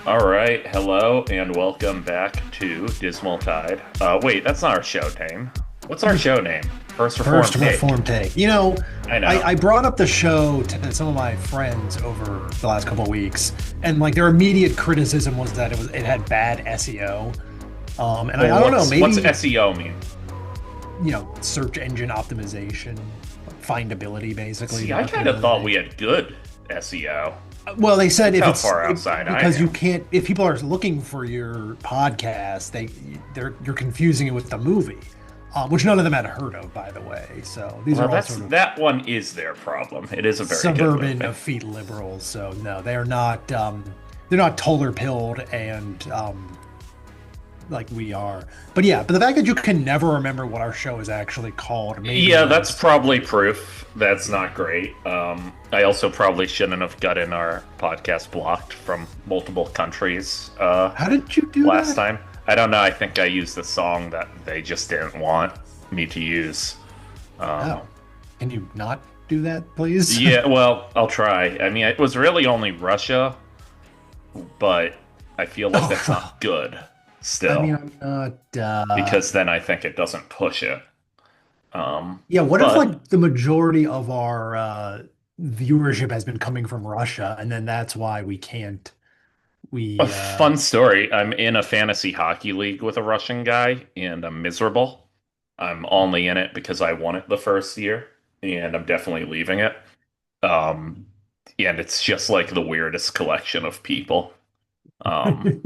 All right, hello and welcome back to Dismal Tide. Wait, that's not our show name. What's our show name? First Reform First Take. reform take. You know, I I, know. I brought up the show to some of my friends over the last couple of weeks, and like their immediate criticism was that it had bad SEO. And I Well, don't know, what's maybe SEO mean? search engine optimization, findability, basically. See, I kind of thought we had good SEO. Well, they said That's how far outside I because you am. can't if people are looking for your podcast, you're confusing it with the movie, which none of them had heard of, by the way. So these Well, are all that's sort of that one is their problem. It is a very good suburban movie. effete liberals. So no, they're not toller pilled and like we are. But yeah, but the fact that you can never remember what our show is actually called maybe Yeah, that's was probably proof. That's not great. I also probably shouldn't have gotten our podcast blocked from multiple countries how did you do last that? time. I don't know. I think I used the song that they just didn't want me to use. Um, Oh, can you not do that, please? yeah, well, I'll try. I mean, it was really only Russia, but I feel like that's Oh, not good I mean, still, I'm not. because then I think it doesn't push it. Yeah, what if But like the majority of our viewership has been coming from Russia, and then that's why we can't. a We fun story. I'm in a fantasy hockey league with a Russian guy, and I'm miserable. I'm only in it because I won it the first year, and I'm definitely leaving it. Um, and it's just like the weirdest collection of people. Um,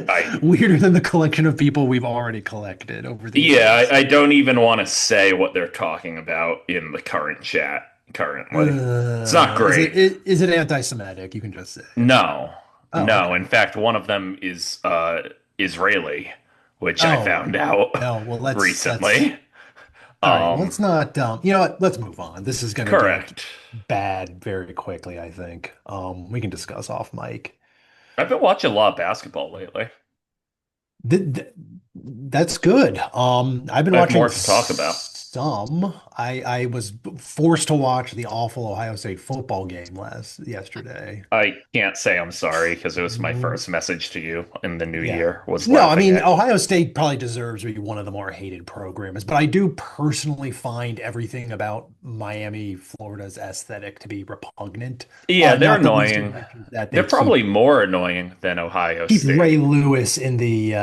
I weirder than the collection of people we've already collected over the yeah, years. I don't even want to say what they're talking about in the current chat currently. It's not great. Is it anti-Semitic? You can just say it. No, Oh, no. okay. In fact, one of them is Israeli, which I Oh, found out no. Well, let's recently. all right. Well, Um, let's not. You know what? Let's move on. This is going to get correct. bad very quickly, I think. We can discuss off mic. I've been watching a lot of basketball lately. Th th that's good. I've been I have watching more to talk about. some. I was forced to watch the awful Ohio State football game yesterday. I can't say I'm sorry because it was my Mm, first message to you in the new Yeah. year was No, I laughing mean, at. Ohio State probably deserves to be one of the more hated programs, but I do personally find everything about Miami, Florida's aesthetic to be repugnant. Yeah, they're Not the least of annoying. which is that They're they probably more annoying than Ohio keep State, Ray Lewis in the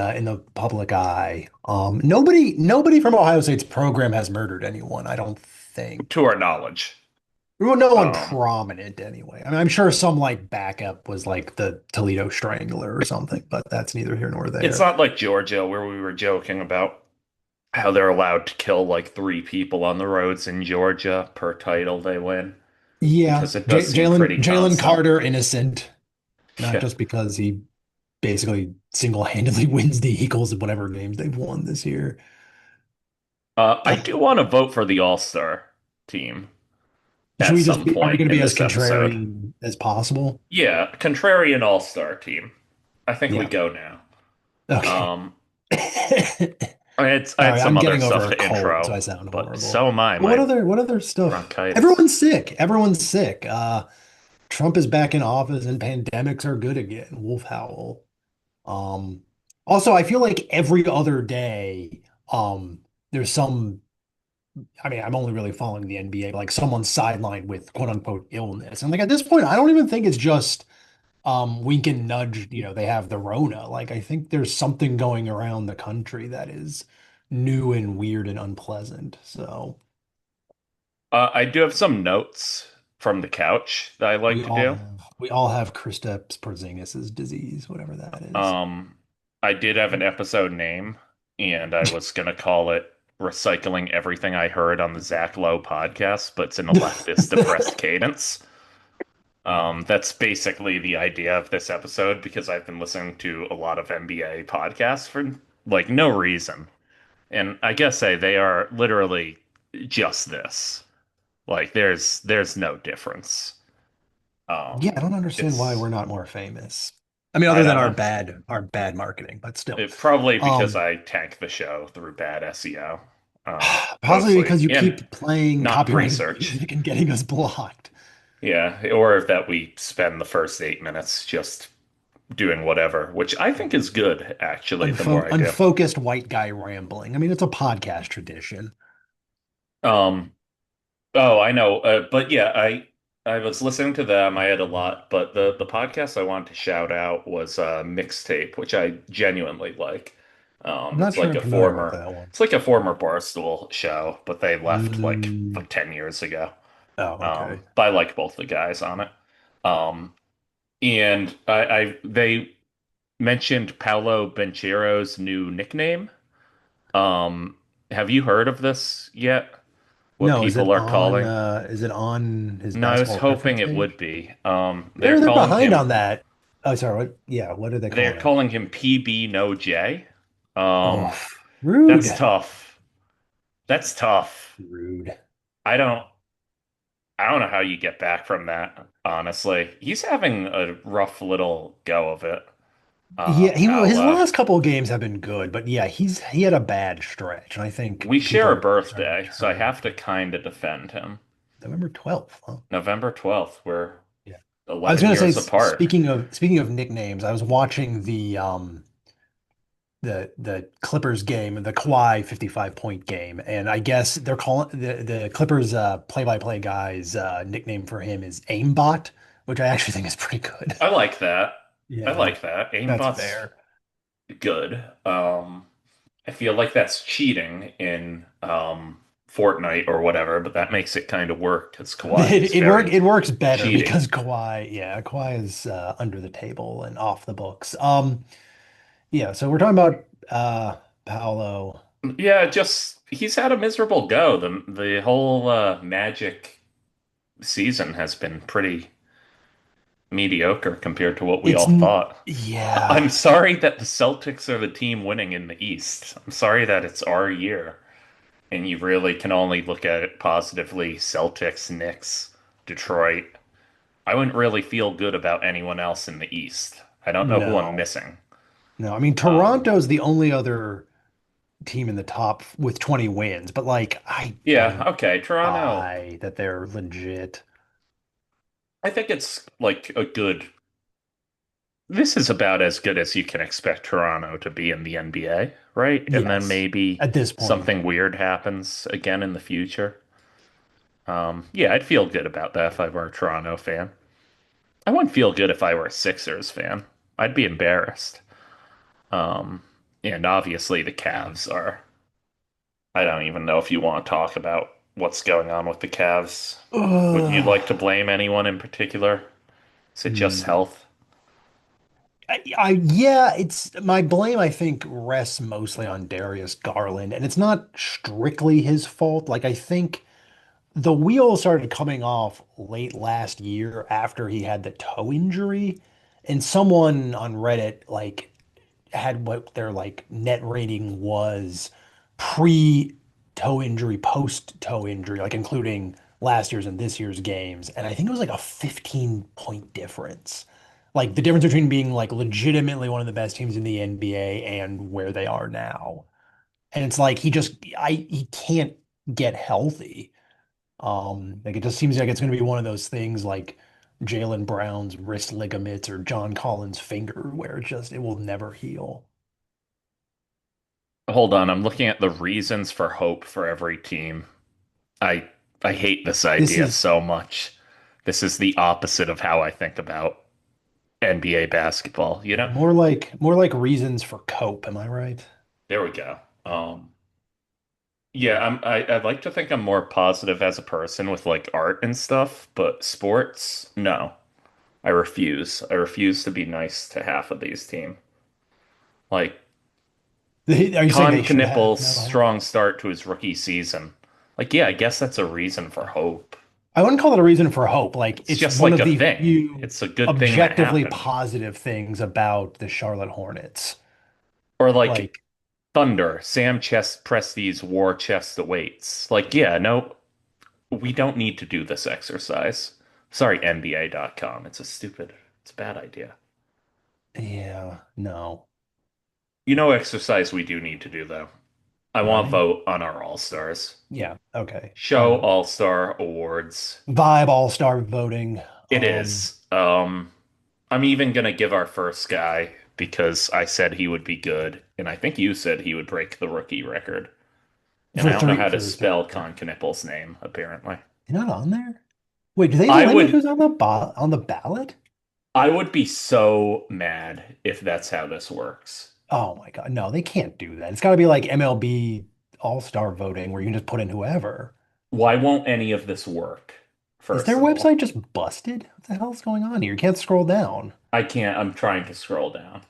public eye. Nobody from Ohio State's program has murdered anyone, I don't think. to our knowledge. Well, no one Um, prominent anyway. I mean, I'm sure some like backup was like the Toledo Strangler or something, but that's neither here nor it's there. not like Georgia where we were joking about how they're allowed to kill like three people on the roads in Georgia per title they win Yeah, because it does seem pretty Jalen constant. Carter innocent, not Yeah. just because he basically single-handedly wins the Eagles in whatever games they've won this year. I do want to vote for the All-Star team Should at we just some be, are we point going to in be as this episode. contrarian as possible? Yeah, contrarian All-Star team. I think we Yeah. go now. Okay. Um, I had Sorry, I'm some other getting over stuff a to cold, so intro, I sound but horrible. so am I. But My what other stuff? bronchitis. Everyone's sick. Trump is back in office and pandemics are good again. Wolf Howl. Um, Also, I feel like every other day, there's some, I mean, I'm only really following the NBA, but like someone's sidelined with quote unquote illness. And like at this point, I don't even think it's just wink and nudge, they have the Rona. Like I think there's something going around the country that is new and weird and unpleasant. So I do have some notes from the couch that I like to do. we all have Kristaps Porzingis's disease, whatever that is. Um, I did have an episode name, and I was gonna call it "Recycling Everything I Heard on the Zach Lowe Podcast," but it's in a leftist, depressed cadence. That's basically the idea of this episode because I've been listening to a lot of NBA podcasts for like no reason, and I guess they are literally just this. Like there's no difference. Yeah, I don't understand why It's we're not more famous. I mean, I other than don't know. our bad marketing, but still. Probably because Um, I tanked the show through bad SEO, Possibly mostly, because you and keep playing not copyrighted research. music and getting us blocked. Yeah, or that we spend the first 8 minutes just doing whatever, which I think is good, actually, the more I do. Unfocused white guy rambling. I mean, it's a podcast tradition. Um, oh, I know. But yeah, I was listening to them. I had a lot, but the podcast I wanted to shout out was Mixtape, which I genuinely like. I'm not sure I'm familiar with that one. It's like a former Barstool show, but they left Mm, like 10 years ago. oh, okay. But I like both the guys on it. Um, and they mentioned Paolo Banchero's new nickname. Um, have you heard of this yet? What No, people are calling? is it on his No, I was basketball hoping reference it page? would be. They're behind on that. Oh, sorry. What are they They're calling him? calling him PB No J. Oh, Um, rude. that's tough. That's tough. Rude. I don't I don't know how you get back from that, honestly. He's having a rough little go of it. Yeah, his Paolo. last couple of games have been good, but yeah, he had a bad stretch, and I think We share a people are starting to birthday, so I turn. have to kind of defend him. November 12th, huh? November 12th, we're Yeah. I was 11 gonna say, years apart. speaking of nicknames, I was watching the Clippers game, the Kawhi 55-point game, and I guess they're calling the Clippers play-by-play guy's nickname for him is Aimbot, which I actually think is pretty good. I like that. I Yeah, like that. that's Aimbot's fair. good. I feel like that's cheating in Fortnite or whatever, but that makes it kind of work because Kawhi is very It works better cheaty. because Kawhi is under the table and off the books. Yeah, so we're talking about Paolo. Yeah, just he's had a miserable go. The whole Magic season has been pretty mediocre compared to what we It's all thought. yeah. I'm sorry that the Celtics are the team winning in the East. I'm sorry that it's our year, and you really can only look at it positively. Celtics, Knicks, Detroit. I wouldn't really feel good about anyone else in the East. I don't know who I'm No. missing. No, I mean Um, Toronto's the only other team in the top with 20 wins, but like I yeah, don't okay, Toronto. buy that they're legit. I think it's like a good. This is about as good as you can expect Toronto to be in the NBA, right? And then Yes, maybe at this point. something weird happens again in the future. Yeah, I'd feel good about that if I were a Toronto fan. I wouldn't feel good if I were a Sixers fan. I'd be embarrassed. Um, and obviously the Cavs are. I don't even know if you want to talk about what's going on with the Cavs. Would you Ugh. like to blame anyone in particular? Is it just Hmm. health? Yeah, it's my blame, I think, rests mostly on Darius Garland, and it's not strictly his fault. Like I think the wheel started coming off late last year after he had the toe injury, and someone on Reddit like had what their like net rating was pre toe injury, post toe injury, like including last year's and this year's games. And I think it was like a 15-point difference. Like the difference between being like legitimately one of the best teams in the NBA and where they are now. And it's like he can't get healthy. Like it just seems like it's gonna be one of those things like Jaylen Brown's wrist ligaments or John Collins' finger, where it will never heal. Hold on, I'm looking at the reasons for hope for every team. I I hate this This idea is so much. This is the opposite of how I think about NBA basketball, you know? more like reasons for cope, am I right? There we go. Yeah, I'd like to think I'm more positive as a person with like art and stuff, but sports, no. I refuse. I refuse to be nice to half of these team. Like Are you saying Con they should Knippel's have hope? strong start to his rookie season. Like, yeah, I guess that's a reason for hope. I wouldn't call it a reason for hope. Like It's it's just one like of a the thing. few It's a good thing that objectively happened. positive things about the Charlotte Hornets. Or like Like Thunder, Sam chest Presti's war chest to weights. Like, yeah, no, we don't need to do this exercise. Sorry, NBA.com. It's a bad idea. yeah, no. You know, exercise we do need to do though. I want to Right? vote on our All Stars. Yeah, okay. Show All Star awards. Vibe All-Star voting. It is. I'm even gonna give our first guy because I said he would be good, and I think you said he would break the rookie record. And I don't know how to For three spell years. Concanipple's name, apparently. You're not on there? Wait, do they I limit would who's on the ballot? I would be so mad if that's how this works. Oh my God. No, they can't do that. It's got to be like MLB All-Star voting where you can just put in whoever. Why won't any of this work? Is their First of website all, just busted? What the hell's going on here? You can't scroll down. I can't. I'm trying to scroll down.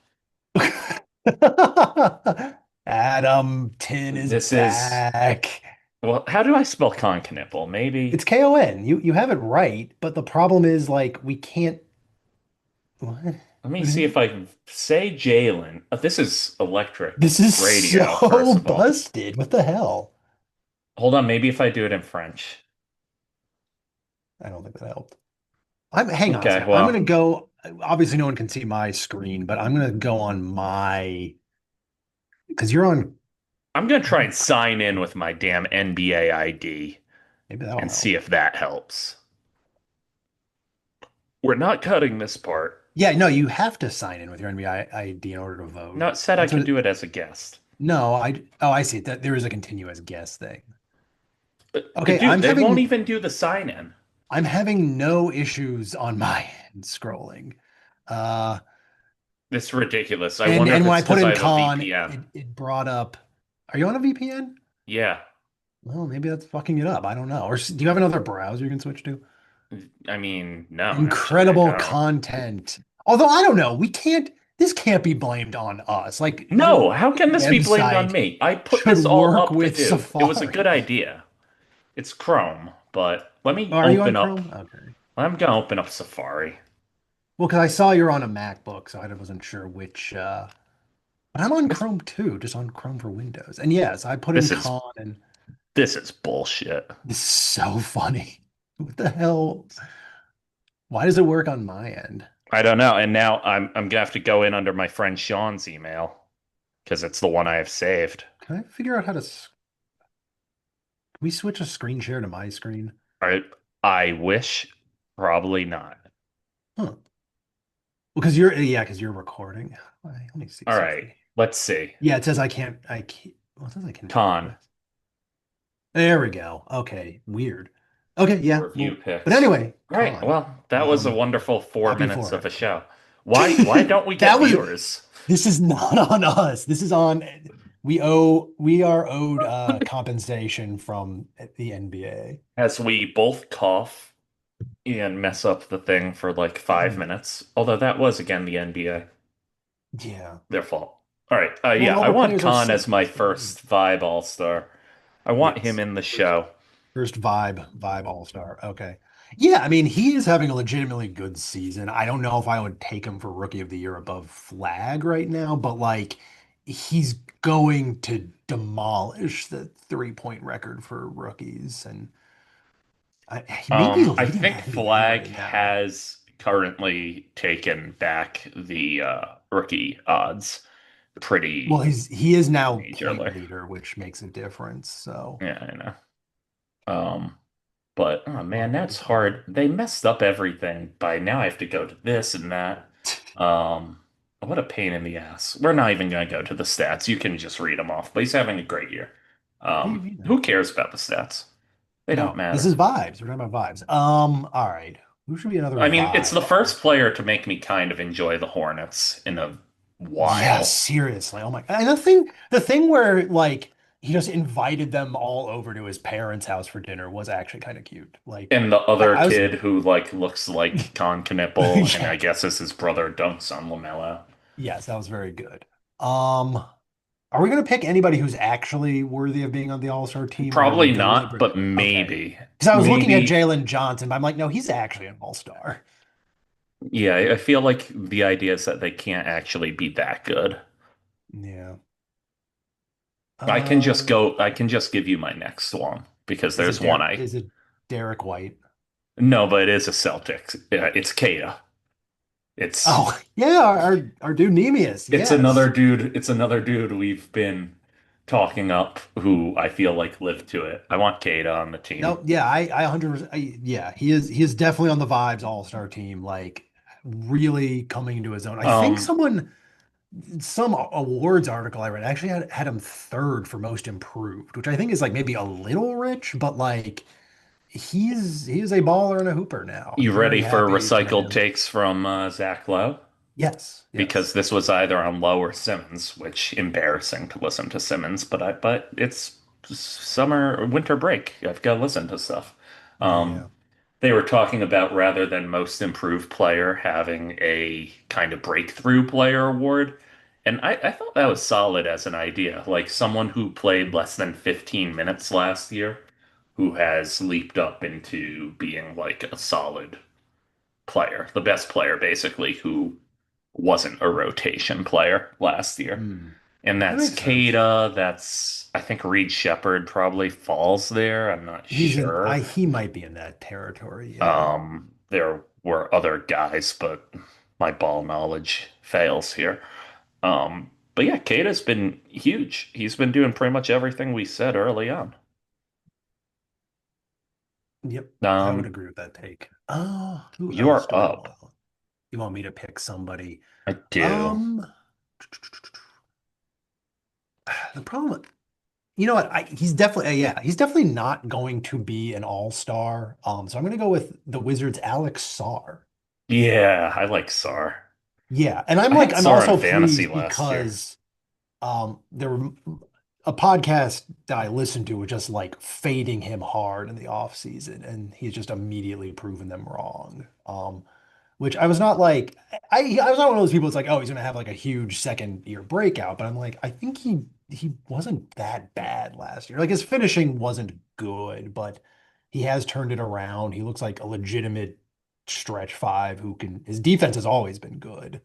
Adam Tin is This is back. well, how do I spell Concanipple? Maybe It's Kon. You have it right, but the problem is like we can't. What? let me What is see it? if I can say Jalen. This is electric This is radio, so first of all. busted. What the hell? Hold on, maybe if I do it in French. I don't think that helped. Hang on a Okay, second. I'm well, gonna go. Obviously, no one can see my screen, but I'm gonna go on my because you're on. I'm gonna try and sign in with my damn NBA ID Maybe that'll and see help. if that helps. We're not cutting this part. Yeah, no, you have to sign in with your NBA ID in order to vote. No, it said I That's could what. do it as a guest. No, I see that there is a continuous guess thing. But, Okay, dude, they won't even do the sign in. I'm having no issues on my end scrolling. Uh, It's ridiculous. I and wonder if when it's I put because I in have a con, VPN. it brought up. Are you on a VPN? Yeah. Well, maybe that's fucking it up. I don't know. Or do you have another browser you can switch to? I mean, no, actually, I Incredible don't. content. Although I don't know, we can't. This can't be blamed on us. Like your No, how can this be blamed on website me? I put should this all work up to with do. It was a good Safari. idea. It's Chrome, but let Oh, me are you on open up. Chrome? Okay. I'm gonna open up Safari. Well, because I saw you're on a MacBook, so I wasn't sure which. But I'm on This Chrome too, just on Chrome for Windows. And yes, I put in this is con, and this is bullshit. this is so funny. What the hell? Why does it work on my end? I don't know. And now I'm gonna have to go in under my friend Sean's email because it's the one I have saved. Can I figure out how to? Can we switch a screen share to my screen? I wish, probably not. Huh. Because you're yeah, because you're recording. Let me see All right, something. let's see. Yeah, it says I can't. I can't. Well, it says I can view Con this. There we go. Okay, weird. Okay, yeah. review Well, but picks. anyway, All right, con. well, that was a wonderful four Happy minutes for of a it. show. Why don't we get That was. viewers? This is not on us. This is on. We are owed compensation from the NBA. As we both cough and mess up the thing for like 5 minutes. Although that was again the NBA. Yeah. Their fault. All right. Well, Yeah, all I the want players are Khan sick. as my That's the thing. first Vibe All Star. I want him Yes. in the First, show. first vibe all-star. Okay. Yeah, I mean, he is having a legitimately good season. I don't know if I would take him for rookie of the year above Flag right now, but like he's going to demolish the three-point record for rookies, and he may be I leading the think NBA Flag right now. has currently taken back the rookie odds Well, pretty he is now point majorly. leader, which makes a difference. So, Yeah, I know. Um, but oh man, oh, that's hard. They messed up everything by now I have to go to this and that. Um, what a pain in the ass. We're not even gonna go to the stats. You can just read them off. But he's having a great year. you know. Who cares about the stats? They don't No, this matter. is vibes. We're talking about vibes. All right. Who should be another I mean, it's vibe the all first player to make me kind of enjoy the Hornets in a Yeah, while. seriously. Oh my. And the thing where like he just invited them all over to his parents' house for dinner was actually kind of cute. Like And the other I was kid who like looks like Con Knipple, and I yeah. guess is his brother, dunks on LaMelo. Yes, that was very good. Um, are we gonna pick anybody who's actually worthy of being on the All-Star team, or are we Probably not, deliberate? but Okay. maybe. Because I was looking at Maybe. Jalen Johnson, but I'm like, no, he's actually an All-Star. Yeah, I feel like the idea is that they can't actually be that good. Yeah. I can just give you my next one because there's one I Is it Derek White? no, but it is a Celtic. Yeah, it's Kata. It's Oh, yeah, our dude Nemius. Yes. it's another dude we've been talking up who I feel like lived to it. I want Kata on the team. No, yeah, I 100%, yeah, he is definitely on the vibes all-star team. Like, really coming into his own. I think Um, some awards article I read actually had him third for most improved, which I think is like maybe a little rich, but like he is a baller and a hooper now. I'm you very ready for happy for recycled him. takes from Zach Lowe? Yes, Because yes. this was either on Lowe or Simmons, which embarrassing to listen to Simmons, but it's summer winter break. I've got to listen to stuff. Um, Yeah. they were talking about rather than most improved player having a kind of breakthrough player award. And I thought that was solid as an idea. Like someone who played less than 15 minutes last year, who has leaped up into being like a solid player, the best player basically, who wasn't a rotation player last year. Hmm. And That that's makes sense. Cada, that's I think Reed Shepard probably falls there. I'm not sure. He might be in that territory, yeah. There were other guys, but my ball knowledge fails here. But yeah, Cada's been huge. He's been doing pretty much everything we said early on. Yep, I would Um, agree with that take. Oh, who you else are do I up. want? You want me to pick somebody? I do. Um, the problem, you know what? He's definitely, yeah, he's definitely not going to be an all-star. So I'm going to go with the Wizards' Alex Sarr. Yeah, I like Sar. Yeah, and I had I'm Sar in also fantasy pleased last year. because there were a podcast that I listened to was just like fading him hard in the offseason, and he's just immediately proven them wrong. Which I was not like I was not one of those people that's like, oh, he's gonna have like a huge second year breakout, but I'm like, I think he wasn't that bad last year. Like his finishing wasn't good, but he has turned it around. He looks like a legitimate stretch five who can his defense has always been good.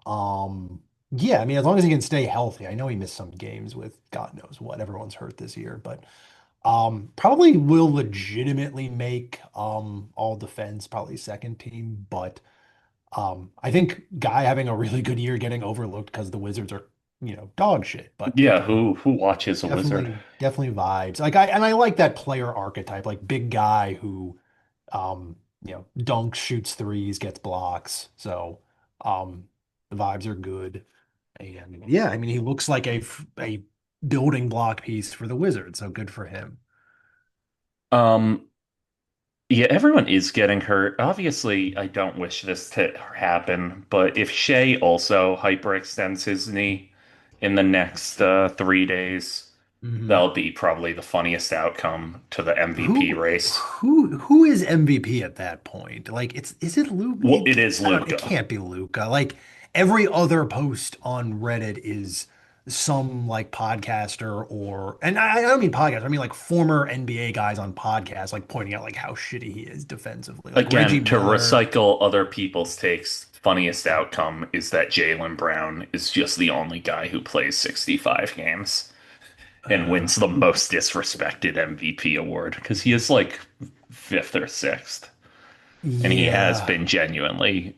Um, yeah, I mean, as long as he can stay healthy. I know he missed some games with God knows what. Everyone's hurt this year, but probably will legitimately make all defense, probably second team, but I think Guy having a really good year getting overlooked because the Wizards are, dog shit, but Yeah, who watches a wizard? definitely vibes. I like that player archetype, like big guy who dunks, shoots threes, gets blocks. So the vibes are good. And yeah, I mean he looks like a building block piece for the Wizards, so good for him. Um, yeah, everyone is getting hurt. Obviously, I don't wish this to happen, but if Shea also hyperextends his knee in the next 3 days, Mhm. that'll be probably the funniest outcome to the MVP Who race. who is MVP at that point? Like is it Luke? Well, it is I don't it Luca. can't be Luca. Like every other post on Reddit is some like podcaster or and I don't mean podcast, I mean like former NBA guys on podcasts like pointing out like how shitty he is defensively. Like Reggie Again, to Miller. recycle other people's takes, funniest outcome is that Jaylen Brown is just the only guy who plays 65 games and wins the most disrespected MVP award because he is like fifth or sixth, and he has Yeah. been genuinely.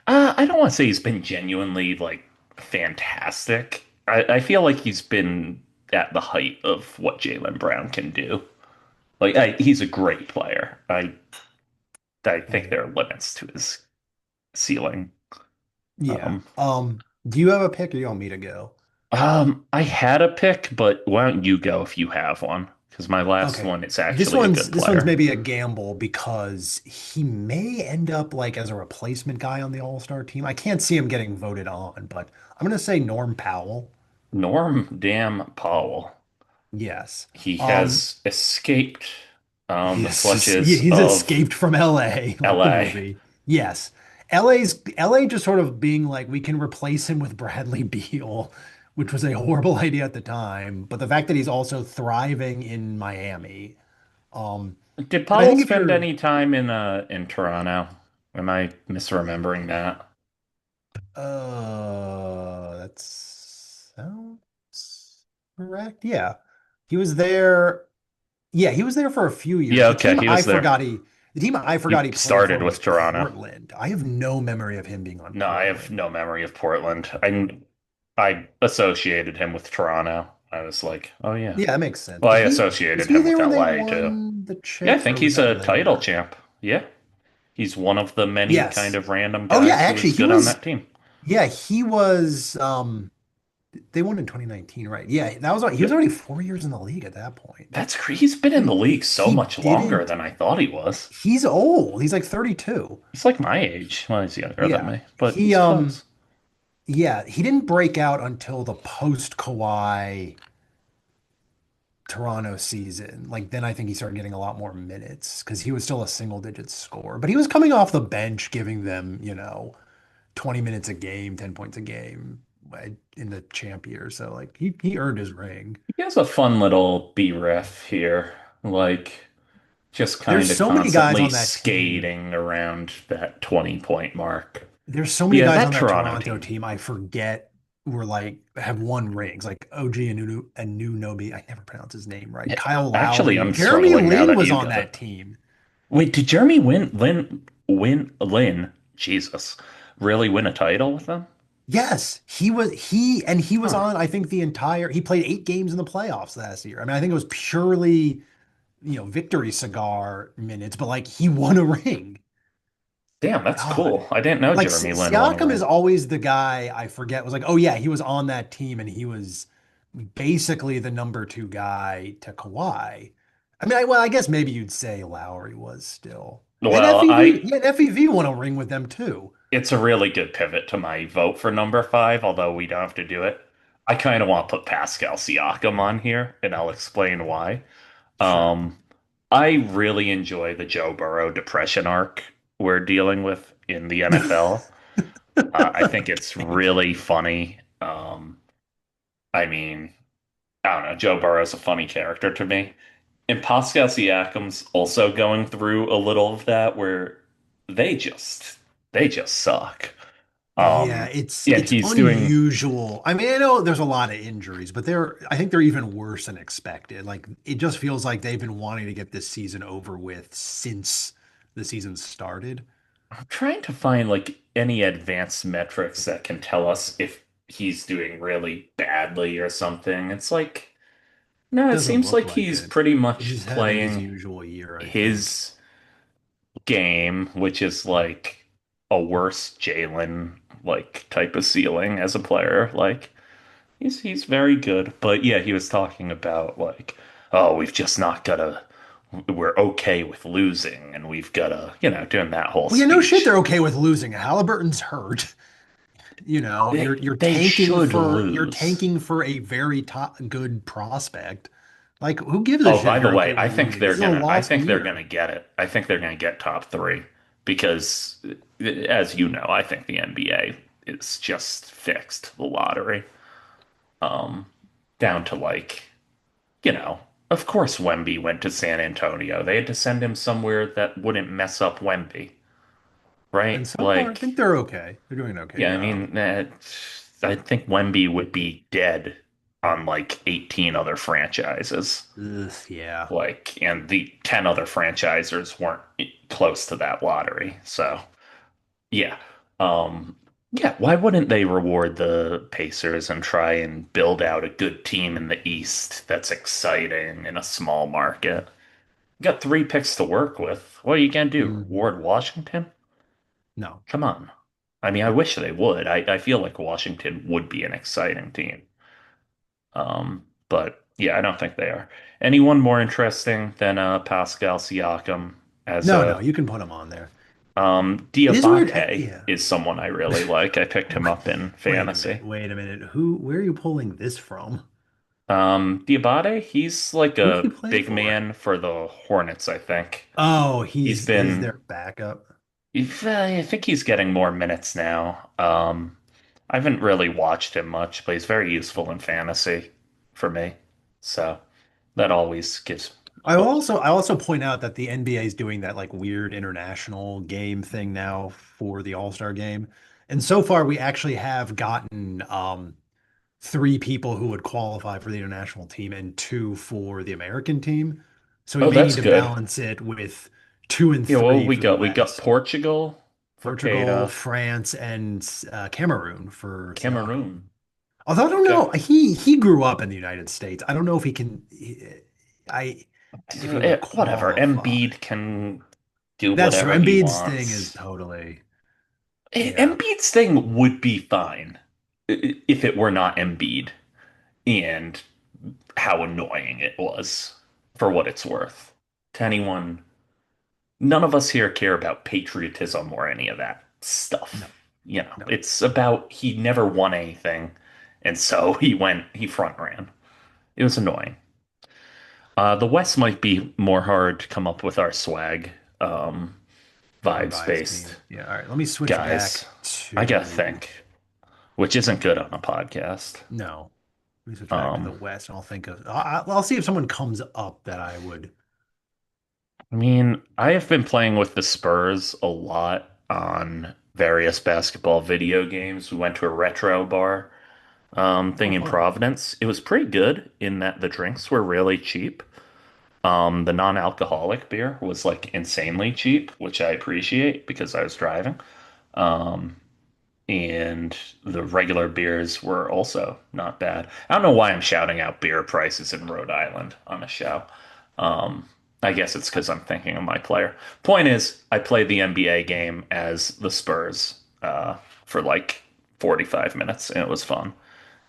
I don't want to say he's been genuinely like fantastic. I feel like he's been at the height of what Jaylen Brown can do. He's a great player. I think Yeah. there are limits to his ceiling. Yeah. Um, Do you have a pick or you want me to go? I had a pick, but why don't you go if you have one? Because my last Okay. one is actually a good This one's player. maybe a gamble because he may end up like as a replacement guy on the All-Star team. I can't see him getting voted on, but I'm gonna say Norm Powell. Norm Dam Powell. Yes. He Um has escaped the clutches he's of escaped from LA like the LA. movie. Yes. LA just sort of being like we can replace him with Bradley Beal, which was a horrible idea at the time, but the fact that he's also thriving in Miami. Um Did and I Powell think if spend you're any time in Toronto? Am I misremembering that? That sounds correct. Yeah. He was there. Yeah, he was there for a few years. Yeah, okay, he was there. The team I forgot He he played for started was with Toronto. Portland. I have no memory of him being on No, I have Portland. no memory of Portland. I associated him with Toronto. I was like, oh yeah. Yeah, that makes sense. Well, I Was associated he him there with when they LA too. won the Yeah, I chip think or was he's that a title later? champ. Yeah. He's one of the many kind Yes. of random Oh yeah, guys who actually was he good on was that team. yeah, he was they won in 2019, right? Yeah, that was he was Yep. already 4 years in the league at that point. He's been in the league so He much longer didn't than I thought he was. he's old. He's like 32. He's like my age. Well, he's younger than Yeah. me, but He he's close. yeah, he didn't break out until the post Kawhi Toronto season. Like then I think he started getting a lot more minutes because he was still a single digit scorer. But he was coming off the bench giving them, 20 minutes a game, 10 points a game in the champ year. So like he earned his ring. He has a fun little B ref here, like just There's kind of so many guys constantly on that team. skating around that 20-point mark. There's so many Yeah, guys that on that Toronto Toronto team. team I forget were like have won rings. Like OG Anunoby. I never pronounce his name right. Kyle Actually, Lowry. I'm Jeremy struggling now Lin that was you on got that it. team. Wait, did Jeremy Lin, Jesus, really win a title with them? Yes, he was Huh. on, I think he played 8 games in the playoffs last year. I mean, I think it was purely, victory cigar minutes, but like he won a ring. Damn, that's God. cool. I didn't know Like Jeremy Lin won a Siakam is ring. always the guy I forget was like, oh yeah, he was on that team and he was basically the number two guy to Kawhi. I mean, well, I guess maybe you'd say Lowry was still. And Well, FEV, yeah, and FEV won a ring with them too. it's a really good pivot to my vote for number five, although we don't have to do it. I kind of want to put Pascal Siakam on here, and I'll explain why. Sure. Um, I really enjoy the Joe Burrow depression arc we're dealing with in the NFL. I think it's really funny. I mean, I don't know. Joe Burrow's a funny character to me. And Pascal Siakam's also going through a little of that where they just they just suck. Yeah, Um, it's and he's doing unusual. I mean, I know there's a lot of injuries, but I think they're even worse than expected. Like it just feels like they've been wanting to get this season over with since the season started. I'm trying to find like any advanced metrics that can tell us if he's doing really badly or something. It's like no, it Doesn't seems look like like he's it. pretty much He's having his playing usual year, I think. his game, which is like a worse Jalen like type of ceiling as a player. Like he's very good, but yeah, he was talking about like, oh, we've just not gotta. We're okay with losing, and we've gotta, doing that whole Well, yeah, no shit, speech. they're okay with losing. Halliburton's hurt. You're They tanking should for lose. a very top good prospect. Like, who gives a Oh, shit by if the you're okay way, with losing? This is a I lost think they're year. gonna get it. I think they're gonna get top three because, as you know, I think the NBA is just fixed the lottery. Um, Down to like, you know, of course Wemby went to San Antonio. They had to send him somewhere that wouldn't mess up Wemby, And right? so far, I Like, think they're okay. They're doing an okay yeah, I job. mean, I think Wemby would be dead on like 18 other franchises. Ugh, yeah. Like, and the 10 other franchisers weren't close to that lottery. So, yeah. Um, yeah, why wouldn't they reward the Pacers and try and build out a good team in the East that's exciting in a small market? You got three picks to work with. What are you gonna do? Mhm. Reward Washington? No. Come on. I mean, I wish they would. I feel like Washington would be an exciting team. But yeah, I don't think they are. Anyone more interesting than Pascal Siakam as No, no, a you can put them on there. It is weird. Diabate Yeah. is someone I really like. I picked him up in Wait a fantasy. minute. Wait a minute. Where are you pulling this from? Diabate, he's like Who's he a playing big for? man for the Hornets, I think. Oh, He's he's been their backup. I think he's getting more minutes now. I haven't really watched him much, but he's very useful in fantasy for me. So that always gives hope. I also point out that the NBA is doing that like weird international game thing now for the All-Star game. And so far we actually have gotten three people who would qualify for the international team and two for the American team. So we Oh, may that's need to good. balance it with two and Yeah, well, three for the we got West. Portugal for Portugal, Keita, France, and Cameroon for Siakam. Cameroon. Although I don't Okay. know, he grew up in the United States. I don't know if he can. I if he would Whatever. qualify. Embiid can. do That's true. whatever he Embiid's thing is wants. totally, yeah, Embiid's thing would be fine if it were not Embiid and how annoying it was for what it's worth to anyone. None of us here care about patriotism or any of that no, stuff. You know, no. it's about he never won anything, and so he front ran. It was annoying. The West might be more hard to come up with our swag, Our vibes vibes based team. Yeah. All right. Let me switch guys. back I gotta to think, which isn't good on a podcast. no. Let me switch back to the Um, West, and I'll think of. I'll see if someone comes up that I would. I mean, I have been playing with the Spurs a lot on various basketball video games. We went to a retro bar Oh, thing in fun. Providence. It was pretty good in that the drinks were really cheap. The non-alcoholic beer was like insanely cheap, which I appreciate because I was driving. Um, and the regular beers were also not bad. I don't know why I'm shouting out beer prices in Rhode Island on a show. Um, I guess it's because I'm thinking of my player. Point is, I played the NBA game as the Spurs for like 45 minutes, and it was fun.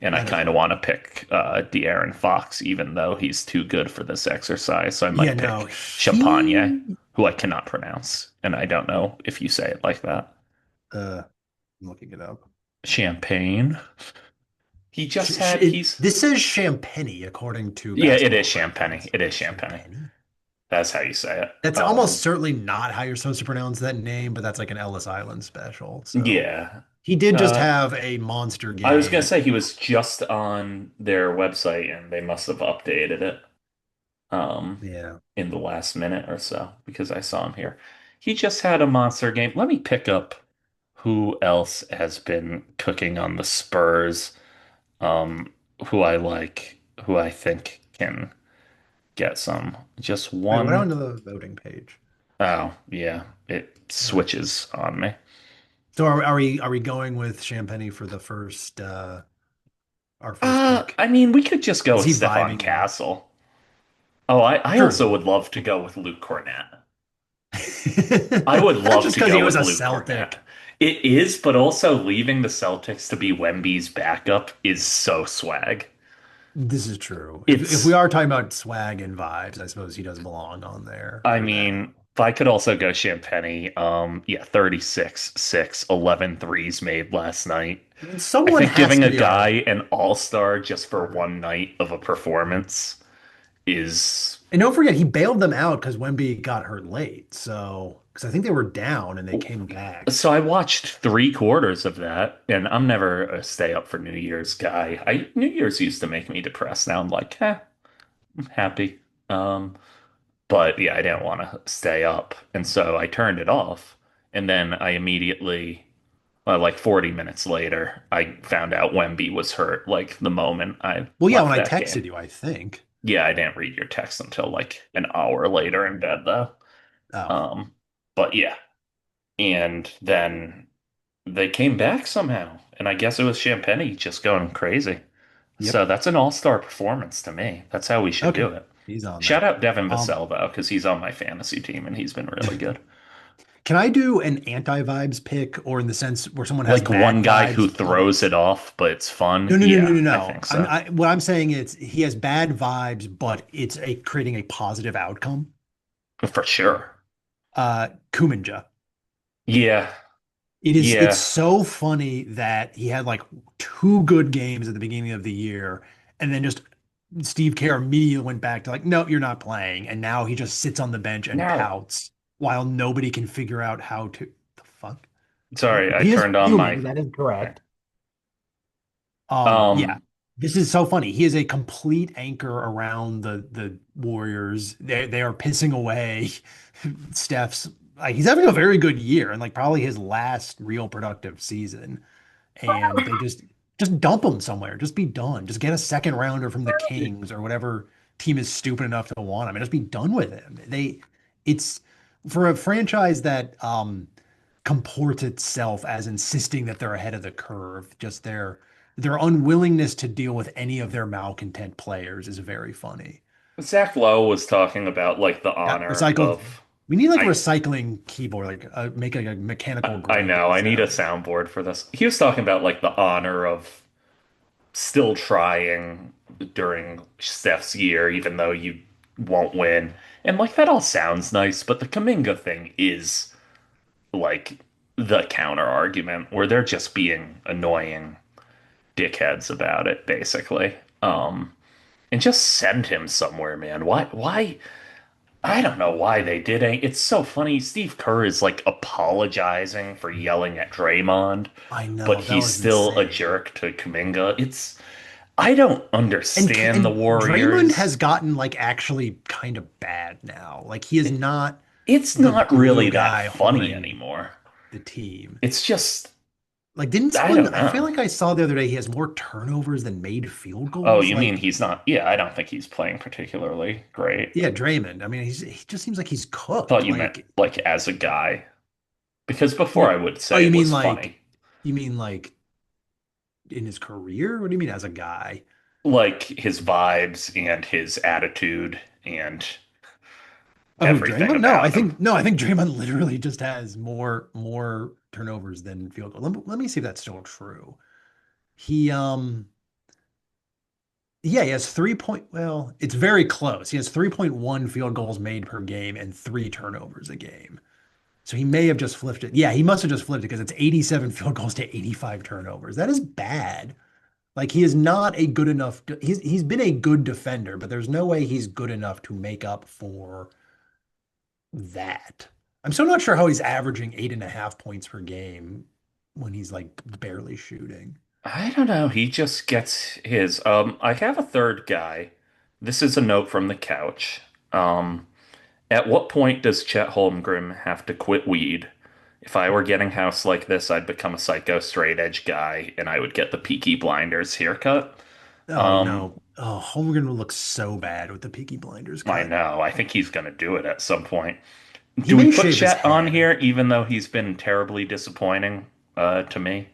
And I That is kind of fun. want to pick De'Aaron Fox, even though he's too good for this exercise. So I Yeah. might No. pick Champagne, He. who I cannot pronounce, and I don't know if you say it like that. I'm looking it up. Champagne. He just had he's This says Champagny according to Yeah, it is Basketball Champagne. Reference. It is Champagne. Champagny. That's how you say it. That's almost certainly not how you're supposed to pronounce that name, but that's like an Ellis Island special. So Yeah. he did just Uh have a monster I was gonna game. say he was just on their website and they must have updated it um Yeah. in the last minute or so because I saw him here. He just had a monster game. Let me pick up who else has been cooking on the Spurs, um, who I like, who I think can get some. Just Wait, what one. happened to the voting page? Oh, yeah, it Uh, switches on me. so are we going with Champagny for the first our first pick? I mean, we could just go Is with he Stefan vibing in? Castle. Oh, I True. also would love to go with Luke Cornett. I would love Just to because he go was with a Luke Cornett. Celtic. It is, but also leaving the Celtics to be Wemby's backup is so swag. This is true. If we It's, are talking about swag and vibes, I suppose he does belong on there I for that. mean, if I could also go Champagny, yeah, 36, 6, 11 threes made last night. I Someone think has giving to a be our guy an all-star just for starter. one night of a performance is. And don't forget, he bailed them out because Wemby got hurt late. So, because I think they were down and they came back. So I watched 3 quarters of that, and I'm never a stay up for New Year's guy. New Year's used to make me depressed. Now I'm like, I'm happy. Um, but yeah, I didn't want to stay up, and so I turned it off. And then I immediately, like 40 minutes later, I found out Wemby was hurt. Like the moment I Well, yeah, when left I that game. texted you, I think. Yeah, I didn't read your text until like an hour later in bed, though. Oh, Um, but yeah, and then they came back somehow, and I guess it was Champagny just going crazy. yep. So that's an all-star performance to me. That's how we should do Okay. it. He's on Shout there. out Devin Um, Vassell though, because he's on my fantasy team and he's been really good. can I do an anti-vibes pick or in the sense where someone has Like one bad guy who vibes, but throws it off, but it's fun. no, no, no, no, Yeah, no, I no. think so. What I'm saying is he has bad vibes, but it's a creating a positive outcome. For sure. Kuminga. Yeah, It's yeah. so funny that he had like two good games at the beginning of the year, and then just Steve Kerr immediately went back to like, no, you're not playing. And now he just sits on the bench and No. pouts while nobody can figure out how to the fuck. Sorry, I He is turned on my. fuming, that is Okay. correct. Yeah. Um, This is so funny. He is a complete anchor around the Warriors. They are pissing away Steph's like he's having a very good year and like probably his last real productive season. And they just dump him somewhere. Just be done. Just get a second rounder from the Kings or whatever team is stupid enough to want him and just be done with him. It's for a franchise that comports itself as insisting that they're ahead of the curve. Just their unwillingness to deal with any of their malcontent players is very funny. Zach Lowe was talking about like the Yeah, honor recycled. of. We need like a I recycling keyboard, like make like a mechanical I know. grinding I need a sound. soundboard for this. He was talking about like the honor of still trying during Steph's year, even though you won't win. And like that all sounds nice, but the Kaminga thing is like the counter argument where they're just being annoying dickheads about it, basically. And just send him somewhere, man. Why? I don't know why they didn't. It's so funny. Steve Kerr is like apologizing for yelling at Draymond, I but know that he's was still a insane. jerk to Kaminga. I don't understand the Draymond Warriors. has gotten like actually kind of bad now. Like he is not It's the not really glue that guy funny holding anymore. the team. It's just, Like didn't I someone don't I feel know. like I saw the other day he has more turnovers than made field Oh, goals. you mean Like he's not? Yeah, I don't think he's playing particularly great. yeah, Draymond. I mean, he just seems like he's Thought cooked. you meant Like like as a guy, because before you I would oh, say it was funny. you mean like in his career? What do you mean as a guy? Like his vibes and his attitude and Oh, everything Draymond? about him. No, I think Draymond literally just has more turnovers than field goals. Let me see if that's still true. He yeah, he has well, it's very close. He has 3.1 field goals made per game and three turnovers a game. So he may have just flipped it. Yeah, he must have just flipped it because it's 87 field goals to 85 turnovers. That is bad. Like he is not a good enough. He's been a good defender, but there's no way he's good enough to make up for that. I'm still not sure how he's averaging 8.5 points per game when he's like barely shooting. I don't know. He just gets his. I have a third guy. This is a note from the couch. Um, at what point does Chet Holmgren have to quit weed? If I were getting house like this, I'd become a psycho straight edge guy and I would get the Peaky Blinders haircut. Oh Um, no. Oh, Holmgren will look so bad with the Peaky Blinders I cut. know. I think he's going to do it at some point. He Do we may put shave his Chet on head. here, even though he's been terribly disappointing to me,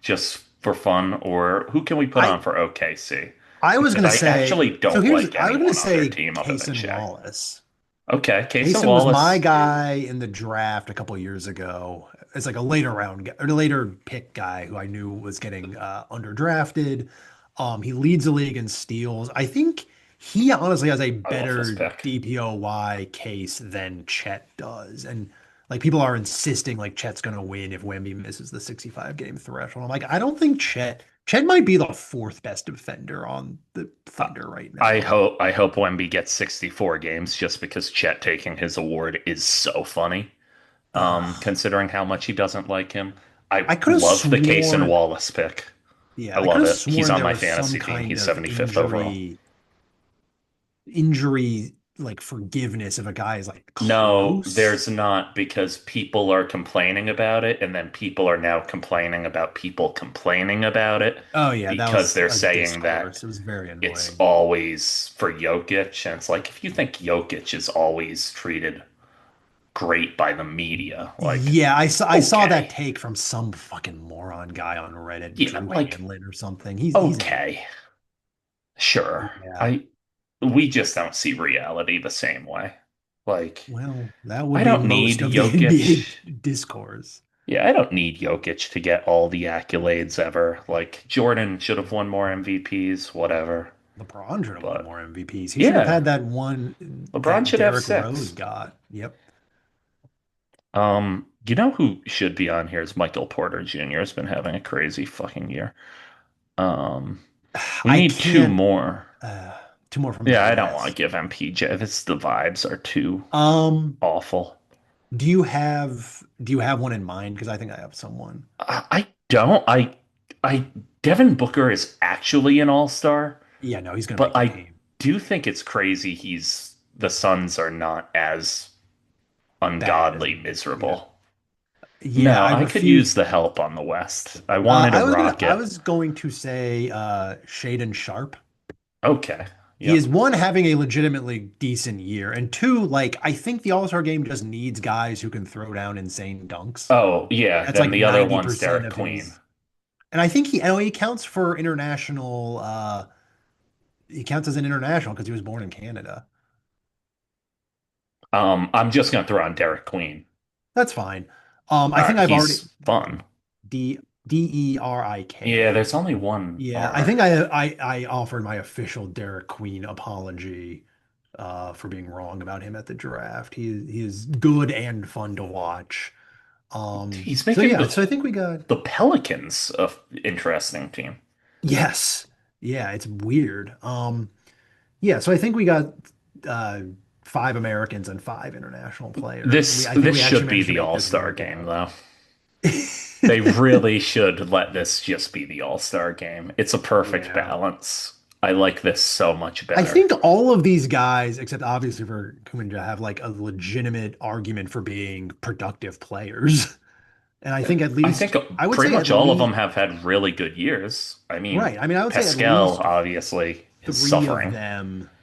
just for fun? Or who can we put I on for OKC? I was Because gonna I say actually don't like I was gonna anyone on their say team other than Cason Shea. Wallace. Okay, Casey Kaysen was my Wallace. guy in the draft a couple years ago. It's like a later or a later pick guy who I knew was getting underdrafted. He leads the league in steals. I think he honestly has a I love this better pick. DPOY case than Chet does. And like people are insisting like Chet's gonna win if Wemby misses the 65 game threshold. I'm like, I don't think Chet might be the fourth best defender on the I Thunder right I now. hope Wemby gets 64 games just because Chet taking his award is so funny. Ugh. Considering how much he doesn't like him. I I could have love the Case and sworn Wallace pick. Yeah, I I could love have it. He's sworn on there my was some fantasy team. kind He's of 75th overall. injury like forgiveness if a guy is like No, close. there's not because people are complaining about it, and then people are now complaining about people complaining about it Oh yeah, that because was they're a saying that discourse. It was very it's annoying. always for Jokic. And it's like, if you think Jokic is always treated great by the media, like, Yeah, I saw that okay. take from some fucking moron guy on Reddit, Yeah, Drew like, Hanlon or something. He's an idiot. okay. Sure. Yeah. We just don't see reality the same way. Like, Well, that I would be don't need most of the NBA Jokic. discourse. Yeah, I don't need Jokic to get all the accolades ever. Like, Jordan should have won more MVPs, whatever. LeBron should have won But more MVPs. He should have yeah, had that one LeBron that should have Derrick Rose 6. got. Yep. You know who should be on here is Michael Porter Jr. has been having a crazy fucking year. Um, we I need two can't more. uh two more from the Yeah, I don't want to West. give MPJ. This the vibes are too Um, awful. do you have one in mind? Because I think I have someone. I don't. I Devin Booker is actually an all-star, Yeah, no, he's gonna but make the I team. do think it's crazy the Suns are not as Bad as ungodly yeah. miserable. Yeah, No, I I could use refuse. the help on the West. I wanted a I rocket. was going to say Shaden Sharp. Okay. He is Yep. one having a legitimately decent year, and two, like I think the All-Star game just needs guys who can throw down insane dunks. Oh, yeah. That's Then like the other one's 90% Derek of Queen. his. And I think he counts for international he counts as an international because he was born in Canada. I'm just gonna throw on Derek Queen. That's fine. I think I've already He's fun. Yeah, Derik. there's only one Yeah, I R. think I offered my official Derek Queen apology for being wrong about him at the draft. He is good and fun to watch. He's So making yeah, so I think we got the Pelicans a interesting team. yes. Yeah, it's weird. Yeah, so I think we got uh five Americans and five international players. This I think this we actually should be managed to the make this All-Star work game, out. though. They really should let this just be the All-Star game. It's a perfect Yeah. balance. I like this so much I better. think all of these guys, except obviously for Kuminga, have like a legitimate argument for being productive players. And I think at I think least, I would pretty say at much all of them least, have had really good years. I mean, right. I mean, I would say at Pascal least obviously is suffering.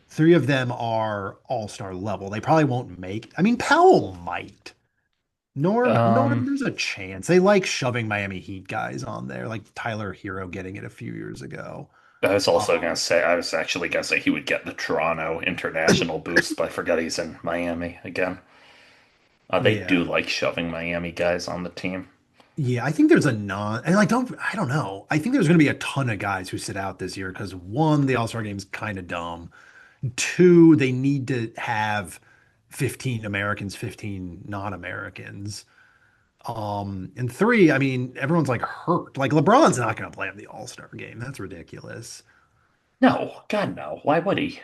three of them are all-star level. They probably won't make, I mean, Powell might. Norm, Um, there's a chance. They like shoving Miami Heat guys on there, like Tyler Hero getting it a few years ago. Um, I was actually gonna say he would get the Toronto international boost, but I forgot he's in Miami again. They do yeah. like shoving Miami guys on the team. Yeah, I think there's a non and like I don't know. I think there's gonna be a ton of guys who sit out this year because one, the All-Star game's kind of dumb. Two, they need to have 15 Americans, 15 non-Americans. And three, I mean, everyone's like hurt. Like LeBron's not gonna play in the All-Star game. That's ridiculous. No, God no. Why would he?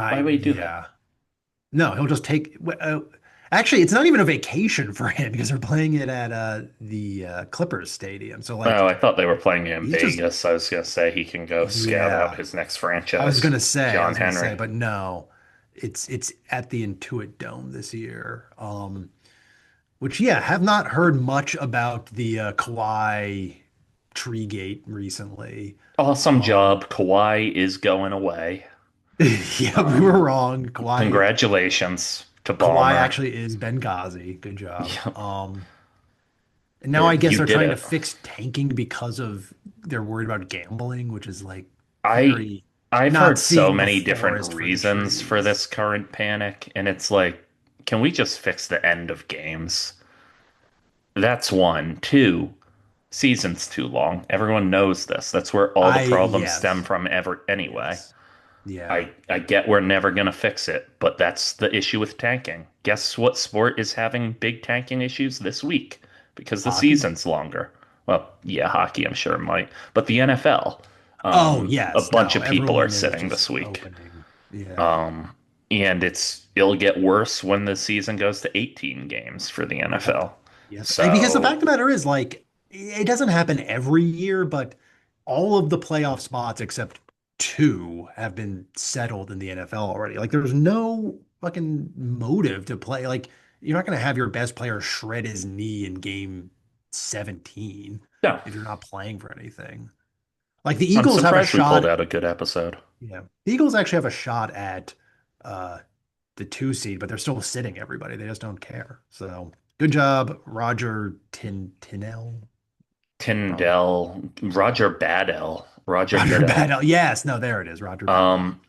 Why Not, would he do that? yeah. No, he'll just take. Actually, it's not even a vacation for him because they're playing it at the Clippers stadium. So like, Oh, I thought they were playing in he's just Vegas. I was gonna say he can go scout out yeah. his next I franchise, was John gonna Henry. say, but no, it's at the Intuit Dome this year. Which yeah, have not heard much about the Kawhi Treegate recently. Awesome Um, job. Kawhi is going away. yeah, we were Um, wrong. Congratulations to Kawhi Ballmer. actually is Benghazi. Good job. Yeah, And now I guess you they're did trying to it. fix tanking because of they're worried about gambling, which is like I very I've not heard so seeing the many different forest for the reasons for trees. this current panic, and it's like, can we just fix the end of games? That's one. Two, season's too long. Everyone knows this. That's where all the problems stem Yes, from ever anyway. yes, yeah, I get we're never gonna fix it, but that's the issue with tanking. Guess what sport is having big tanking issues this week? Because the hockey. season's longer. Well, yeah, hockey I'm sure might, but the NFL, Oh a yes, bunch no, of people are everyone is sitting just this week. opening. Yeah, Um, and it'll get worse when the season goes to 18 games for the yep, NFL. yep. Because the fact So, of the matter is, like, it doesn't happen every year, but all of the playoff spots except two have been settled in the NFL already. Like, there's no fucking motive to play. Like, you're not going to have your best player shred his knee in game 17 no, if you're not playing for anything. Like, the I'm Eagles have a surprised we pulled shot. out a good episode. Yeah, the Eagles actually have a shot at uh, the two seed, but they're still sitting everybody. They just don't care. So good job, Tinnell. Probably Roger Roger Goodell. Goodell. Yes, no, there it is, Roger Goodell. Um,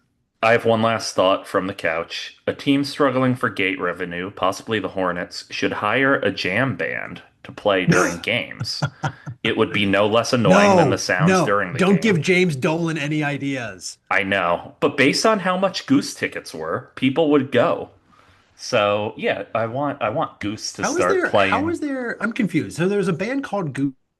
I have one last thought from the couch. A team struggling for gate revenue, possibly the Hornets, should hire a jam band to play during games. It would be no less annoying than the No, sounds no, during the don't game. give James Dolan any ideas. I know, but based on how much Goose tickets were, people would go. So yeah, I want Goose to start How playing. is there, I'm confused. So there's a band called Goose